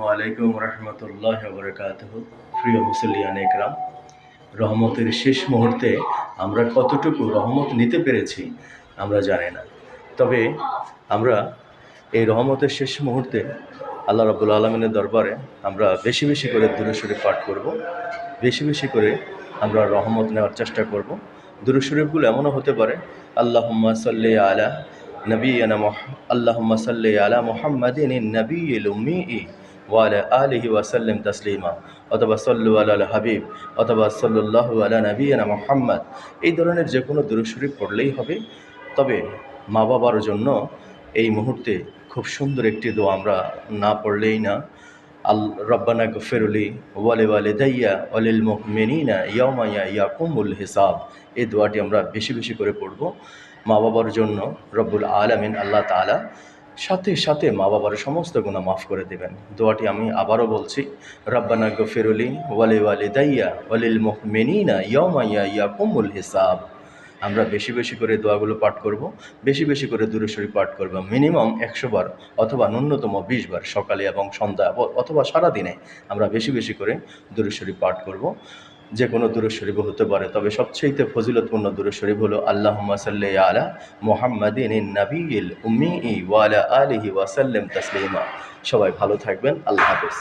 ওয়ালাইকুম রহমতুল্লাহ বরকাতুহ। প্রিয় মুসলিয়ান একরাম, রহমতের শেষ মুহূর্তে আমরা কতটুকু রহমত নিতে পেরেছি আমরা জানি না। তবে আমরা এই রহমতের শেষ মুহূর্তে আল্লাহ রাব্বুল আলামিনের দরবারে আমরা বেশি বেশি করে দুরূদ শরীফ পাঠ করব, বেশি বেশি করে আমরা রহমত নেওয়ার চেষ্টা করব। দুরূদ শরীফগুলো এমনও হতে পারে, আল্লাহুম্মা সাল্লি আলা নবিয়িনা আল্লাহুম্মা সাল্লি আলা মুহাম্মাদিন নবিয়্যিল উম্মি ওয়ালা আলিহি ওয়াসাল্লাম তাসলিমা, অথবা সল্লু আলা হাবিব, অথবা সাল্লাল্লাহু আলা নবিয়িনা মুহাম্মদ। এই ধরনের যে কোনো দুরূদ শরীফ পড়লেই হবে। তবে মা বাবার জন্য এই মুহূর্তে খুব সুন্দর একটি দোয়া আমরা না পড়লেই না। রব্বানা গফিরলি ওয়ালিদাইয়া ওয়ালিল মুমিনিনা ইয়াওমা ইয়াকুমুল হিসাব। এই দোয়াটি আমরা বেশি বেশি করে পড়ব মা বাবার জন্য। রব্বুল আলামিন আল্লাহ তাআলা সাথে সাথে মা বাবার সমস্ত গুনাহ মাফ করে দেবেন। দোয়াটি আমি আবারও বলছি, রব্বানা গফিরলি ওয়ালিদাইয়া ওয়ালিল মুমিনিনা ইয়াওমা ইয়াকুমুল হিসাব। আমরা বেশি বেশি করে দোয়াগুলো পাঠ করব, বেশি বেশি করে দুরূদ শরীফ পাঠ করব, মিনিমাম 100 বার অথবা ন্যূনতম 20 বার সকালে এবং সন্ধ্যা অথবা সারাদিনে আমরা বেশি বেশি করে দুরূদ শরীফ পাঠ করব। যে কোনো দুরূদ শরীফ হতে পারে, তবে সবচেয়ে ফজিলতপূর্ণ দুরূদ শরীফ হলো আল্লাহুম্মা সাল্লি আলা মুহাম্মাদিন নাবিয়্যিল উম্মি ওয়া আলা আলিহি ওয়া সাল্লাম তাসলিমা। সবাই ভালো থাকবেন। আল্লাহ হাফেজ।